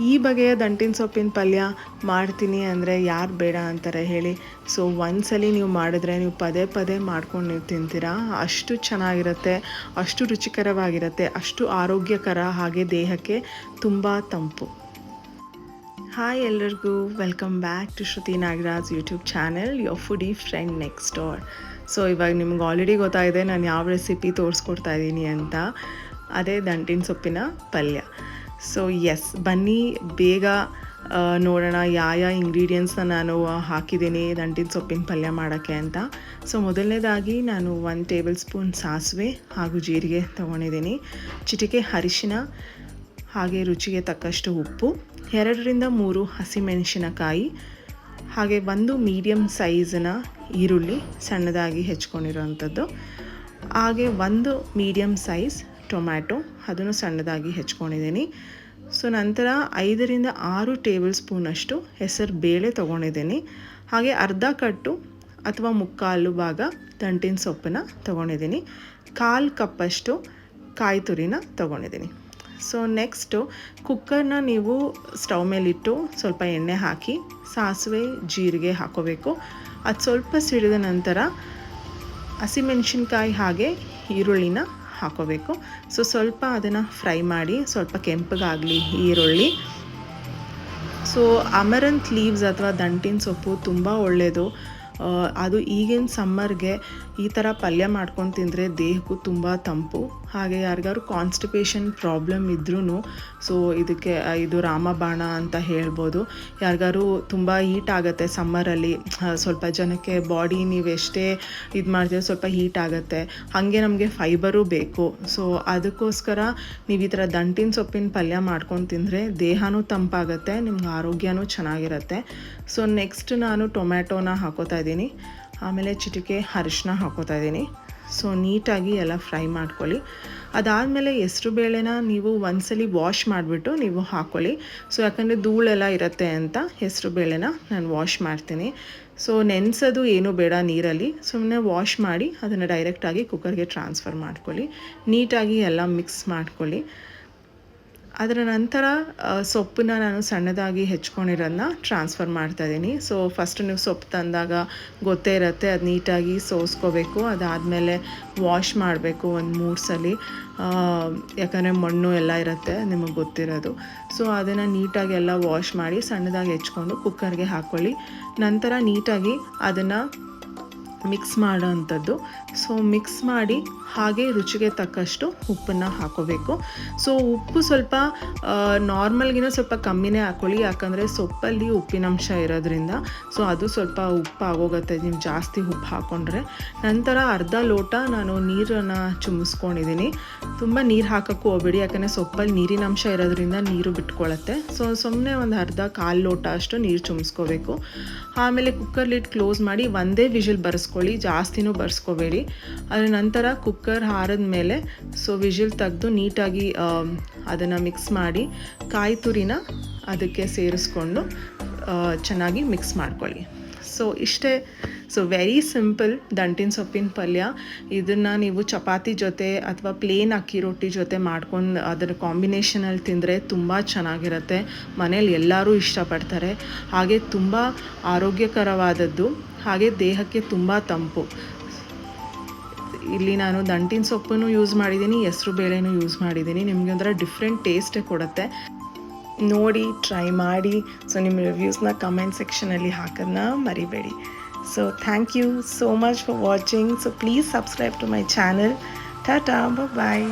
ಈ ಬಗೆಯ ದಂಟಿನ ಸೊಪ್ಪಿನ ಪಲ್ಯ ಮಾಡ್ತೀನಿ ಅಂದರೆ ಯಾರು ಬೇಡ ಅಂತಾರೆ ಹೇಳಿ. ಸೊ ಒಂದ್ಸಲಿ ನೀವು ಮಾಡಿದ್ರೆ ನೀವು ಪದೇ ಪದೇ ಮಾಡ್ಕೊಂಡು ನೀವು ತಿಂತೀರಾ. ಅಷ್ಟು ಚೆನ್ನಾಗಿರುತ್ತೆ, ಅಷ್ಟು ರುಚಿಕರವಾಗಿರುತ್ತೆ, ಅಷ್ಟು ಆರೋಗ್ಯಕರ, ಹಾಗೆ ದೇಹಕ್ಕೆ ತುಂಬ ತಂಪು. ಹಾಯ್ ಎಲ್ಲರಿಗೂ, welcome back to Shruti Nagaraj YouTube channel, your foodie friend next door. So ಇವಾಗ ನಿಮ್ಗೆ ಆಲ್ರೆಡಿ ಗೊತ್ತಾಗಿದೆ ನಾನು ಯಾವ ರೆಸಿಪಿ ತೋರಿಸ್ಕೊಡ್ತಾ ಇದ್ದೀನಿ ಅಂತ. ಅದೇ ದಂಟಿನ ಸೊಪ್ಪಿನ ಪಲ್ಯ. ಸೊ ಎಸ್, ಬನ್ನಿ ಬೇಗ ನೋಡೋಣ ಯಾವ ಇಂಗ್ರೀಡಿಯೆಂಟ್ಸ್ನ ನಾನು ಹಾಕಿದ್ದೀನಿ ದಂಟಿನ ಸೊಪ್ಪಿನ ಪಲ್ಯ ಮಾಡೋಕ್ಕೆ ಅಂತ. ಸೊ ಮೊದಲನೇದಾಗಿ ನಾನು 1 ಟೇಬಲ್ ಸ್ಪೂನ್ ಸಾಸಿವೆ ಹಾಗೂ ಜೀರಿಗೆ ತೊಗೊಂಡಿದ್ದೀನಿ, ಚಿಟಿಕೆ ಅರಿಶಿನ, ಹಾಗೆ ರುಚಿಗೆ ತಕ್ಕಷ್ಟು ಉಪ್ಪು, 2ರಿಂದ 3 ಹಸಿಮೆಣಸಿನಕಾಯಿ, ಹಾಗೆ 1 ಮೀಡಿಯಮ್ ಸೈಜಿನ ಈರುಳ್ಳಿ ಸಣ್ಣದಾಗಿ ಹೆಚ್ಕೊಂಡಿರೋವಂಥದ್ದು, ಹಾಗೆ 1 ಮೀಡಿಯಮ್ ಸೈಜ್ ಟೊಮ್ಯಾಟೊ ಅದನ್ನು ಸಣ್ಣದಾಗಿ ಹೆಚ್ಕೊಂಡಿದ್ದೀನಿ. ಸೊ ನಂತರ 5ರಿಂದ 6 ಟೇಬಲ್ ಸ್ಪೂನಷ್ಟು ಹೆಸರು ಬೇಳೆ ತೊಗೊಂಡಿದ್ದೀನಿ, ಹಾಗೆ ಅರ್ಧ ಕಟ್ಟು ಅಥವಾ ಮುಕ್ಕಾಲು ಭಾಗ ದಂಟಿನ ಸೊಪ್ಪನ್ನು ತೊಗೊಂಡಿದ್ದೀನಿ, 1/4 ಕಪ್ಪಷ್ಟು ಕಾಯಿ ತುರಿನ ತೊಗೊಂಡಿದ್ದೀನಿ. ಸೊ ನೆಕ್ಸ್ಟು ಕುಕ್ಕರ್ನ ನೀವು ಸ್ಟವ್ ಮೇಲಿಟ್ಟು ಸ್ವಲ್ಪ ಎಣ್ಣೆ ಹಾಕಿ ಸಾಸಿವೆ ಜೀರಿಗೆ ಹಾಕೋಬೇಕು. ಅದು ಸ್ವಲ್ಪ ಸಿಡಿದ ನಂತರ ಹಸಿಮೆಣಸಿನ್ಕಾಯಿ ಹಾಗೆ ಈರುಳ್ಳಿನ ಹಾಕೋಬೇಕು. ಸೊ ಸ್ವಲ್ಪ ಅದನ್ನು ಫ್ರೈ ಮಾಡಿ, ಸ್ವಲ್ಪ ಕೆಂಪಗಾಗಲಿ ಈರುಳ್ಳಿ. ಸೊ ಅಮರಂತ್ ಲೀವ್ಸ್ ಅಥವಾ ದಂಟಿನ ಸೊಪ್ಪು ತುಂಬ ಒಳ್ಳೆಯದು. ಅದು ಈಗಿನ ಸಮ್ಮರ್ಗೆ ಈ ಥರ ಪಲ್ಯ ಮಾಡ್ಕೊಂಡು ತಿಂದರೆ ದೇಹಕ್ಕೂ ತುಂಬ ತಂಪು. ಹಾಗೆ ಯಾರಿಗಾದ್ರು ಕಾನ್ಸ್ಟಿಪೇಷನ್ ಪ್ರಾಬ್ಲಮ್ ಇದ್ರೂ ಸೊ ಇದು ರಾಮಬಾಣ ಅಂತ ಹೇಳ್ಬೋದು. ಯಾರಿಗಾರು ತುಂಬ ಹೀಟ್ ಆಗುತ್ತೆ ಸಮ್ಮರಲ್ಲಿ, ಸ್ವಲ್ಪ ಜನಕ್ಕೆ ಬಾಡಿ ನೀವು ಎಷ್ಟೇ ಇದು ಮಾಡ್ತೀರೋ ಸ್ವಲ್ಪ ಹೀಟ್ ಆಗುತ್ತೆ, ಹಾಗೆ ನಮಗೆ ಫೈಬರು ಬೇಕು. ಸೊ ಅದಕ್ಕೋಸ್ಕರ ನೀವು ಈ ಥರ ದಂಟಿನ ಸೊಪ್ಪಿನ ಪಲ್ಯ ಮಾಡ್ಕೊಂಡು ತಿಂದರೆ ದೇಹನೂ ತಂಪಾಗುತ್ತೆ, ನಿಮ್ಗೆ ಆರೋಗ್ಯನೂ ಚೆನ್ನಾಗಿರುತ್ತೆ. ಸೊ ನೆಕ್ಸ್ಟ್ ನಾನು ಟೊಮ್ಯಾಟೋನ ಹಾಕೋತಾ ಇದ್ದೀನಿ, ಆಮೇಲೆ ಚಿಟಿಕೆ ಅರಿಶಿನ ಹಾಕೋತಾ ಇದ್ದೀನಿ. ಸೊ ನೀಟಾಗಿ ಎಲ್ಲ ಫ್ರೈ ಮಾಡ್ಕೊಳ್ಳಿ. ಅದಾದಮೇಲೆ ಹೆಸ್ರು ಬೇಳೆನ ನೀವು ಒಂದ್ಸಲಿ ವಾಶ್ ಮಾಡಿಬಿಟ್ಟು ನೀವು ಹಾಕ್ಕೊಳ್ಳಿ. ಸೊ ಯಾಕಂದರೆ ಧೂಳೆಲ್ಲ ಇರುತ್ತೆ ಅಂತ ಹೆಸ್ರು ಬೇಳೆನ ನಾನು ವಾಶ್ ಮಾಡ್ತೀನಿ. ಸೊ ನೆನೆಸೋದು ಏನೂ ಬೇಡ ನೀರಲ್ಲಿ, ಸುಮ್ಮನೆ ವಾಶ್ ಮಾಡಿ ಅದನ್ನು ಡೈರೆಕ್ಟಾಗಿ ಕುಕ್ಕರ್ಗೆ ಟ್ರಾನ್ಸ್ಫರ್ ಮಾಡ್ಕೊಳ್ಳಿ. ನೀಟಾಗಿ ಎಲ್ಲ ಮಿಕ್ಸ್ ಮಾಡ್ಕೊಳ್ಳಿ. ಅದರ ನಂತರ ಸೊಪ್ಪನ್ನ ನಾನು ಸಣ್ಣದಾಗಿ ಹೆಚ್ಕೊಂಡಿರೋದನ್ನ ಟ್ರಾನ್ಸ್ಫರ್ ಮಾಡ್ತಾಯಿದ್ದೀನಿ. ಸೊ ಫಸ್ಟ್ ನೀವು ಸೊಪ್ಪು ತಂದಾಗ ಗೊತ್ತೇ ಇರುತ್ತೆ, ಅದು ನೀಟಾಗಿ ಸೋಸ್ಕೋಬೇಕು. ಅದಾದಮೇಲೆ ವಾಶ್ ಮಾಡಬೇಕು 1-3 ಸಲ, ಯಾಕಂದರೆ ಮಣ್ಣು ಎಲ್ಲ ಇರುತ್ತೆ ನಿಮಗೆ ಗೊತ್ತಿರೋದು. ಸೊ ಅದನ್ನು ನೀಟಾಗಿ ಎಲ್ಲ ವಾಶ್ ಮಾಡಿ ಸಣ್ಣದಾಗಿ ಹೆಚ್ಕೊಂಡು ಕುಕ್ಕರ್ಗೆ ಹಾಕ್ಕೊಳ್ಳಿ. ನಂತರ ನೀಟಾಗಿ ಅದನ್ನು ಮಿಕ್ಸ್ ಮಾಡೋ ಅಂಥದ್ದು. ಸೊ ಮಿಕ್ಸ್ ಮಾಡಿ ಹಾಗೆ ರುಚಿಗೆ ತಕ್ಕಷ್ಟು ಉಪ್ಪನ್ನು ಹಾಕೋಬೇಕು. ಸೊ ಉಪ್ಪು ಸ್ವಲ್ಪ ನಾರ್ಮಲ್ಗಿನ ಸ್ವಲ್ಪ ಕಮ್ಮಿನೇ ಹಾಕ್ಕೊಳ್ಳಿ, ಯಾಕಂದರೆ ಸೊಪ್ಪಲ್ಲಿ ಉಪ್ಪಿನಂಶ ಇರೋದ್ರಿಂದ ಸೊ ಅದು ಸ್ವಲ್ಪ ಉಪ್ಪು ಆಗೋಗುತ್ತೆ ನೀವು ಜಾಸ್ತಿ ಉಪ್ಪು ಹಾಕ್ಕೊಂಡ್ರೆ. ನಂತರ ಅರ್ಧ ಲೋಟ ನಾನು ನೀರನ್ನು ಚುಮ್ಮಿಸ್ಕೊಂಡಿದ್ದೀನಿ. ತುಂಬ ನೀರು ಹಾಕೋಕ್ಕೂ ಹೋಗ್ಬೇಡಿ, ಯಾಕಂದರೆ ಸೊಪ್ಪಲ್ಲಿ ನೀರಿನ ಅಂಶ ಇರೋದ್ರಿಂದ ನೀರು ಬಿಟ್ಕೊಳ್ಳುತ್ತೆ. ಸೊ ಸುಮ್ಮನೆ ಒಂದು ಅರ್ಧ 1/4 ಲೋಟ ಅಷ್ಟು ನೀರು ಚುಮ್ಮಿಸ್ಕೋಬೇಕು. ಆಮೇಲೆ ಕುಕ್ಕರ್ ಲಿಡ್ ಕ್ಲೋಸ್ ಮಾಡಿ ಒಂದೇ ವಿಷಲ್ ಬರ್ಸ್ಕೊಳ್ಳಿ, ಜಾಸ್ತಿನೂ ಬರ್ಸ್ಕೋಬೇಡಿ. ಅದರ ನಂತರ ಕುಕ್ಕರ್ ಹಾರಿದ ಮೇಲೆ ಸೊ ವಿಷಲ್ ತೆಗೆದು ನೀಟಾಗಿ ಅದನ್ನು ಮಿಕ್ಸ್ ಮಾಡಿ ಕಾಯಿ ತುರಿನ ಅದಕ್ಕೆ ಸೇರಿಸ್ಕೊಂಡು ಚೆನ್ನಾಗಿ ಮಿಕ್ಸ್ ಮಾಡ್ಕೊಳ್ಳಿ. ಸೊ ಇಷ್ಟೇ. ಸೊ ವೆರಿ ಸಿಂಪಲ್ ದಂಟಿನ ಸೊಪ್ಪಿನ ಪಲ್ಯ. ಇದನ್ನು ನೀವು ಚಪಾತಿ ಜೊತೆ ಅಥವಾ ಪ್ಲೇನ್ ಅಕ್ಕಿ ರೊಟ್ಟಿ ಜೊತೆ ಮಾಡ್ಕೊಂಡು ಅದರ ಕಾಂಬಿನೇಷನಲ್ಲಿ ತಿಂದರೆ ತುಂಬ ಚೆನ್ನಾಗಿರುತ್ತೆ. ಮನೇಲಿ ಎಲ್ಲರೂ ಇಷ್ಟಪಡ್ತಾರೆ. ಹಾಗೆ ತುಂಬ ಆರೋಗ್ಯಕರವಾದದ್ದು, ಹಾಗೆ ದೇಹಕ್ಕೆ ತುಂಬ ತಂಪು. ಇಲ್ಲಿ ನಾನು ದಂಟಿನ ಸೊಪ್ಪನ್ನು ಯೂಸ್ ಮಾಡಿದ್ದೀನಿ, ಹೆಸ್ರು ಬೇಳೆನೂ ಯೂಸ್ ಮಾಡಿದ್ದೀನಿ. ನಿಮಗೆ ಒಂಥರ ಡಿಫ್ರೆಂಟ್ ಟೇಸ್ಟೇ ಕೊಡುತ್ತೆ. ನೋಡಿ, ಟ್ರೈ ಮಾಡಿ. ಸೊ ನಿಮ್ಮ ರಿವ್ಯೂಸ್ನ ಕಮೆಂಟ್ ಸೆಕ್ಷನಲ್ಲಿ ಹಾಕೋದನ್ನ ಮರಿಬೇಡಿ. So thank you so much for watching. So please subscribe to my channel. Ta-ta, bye.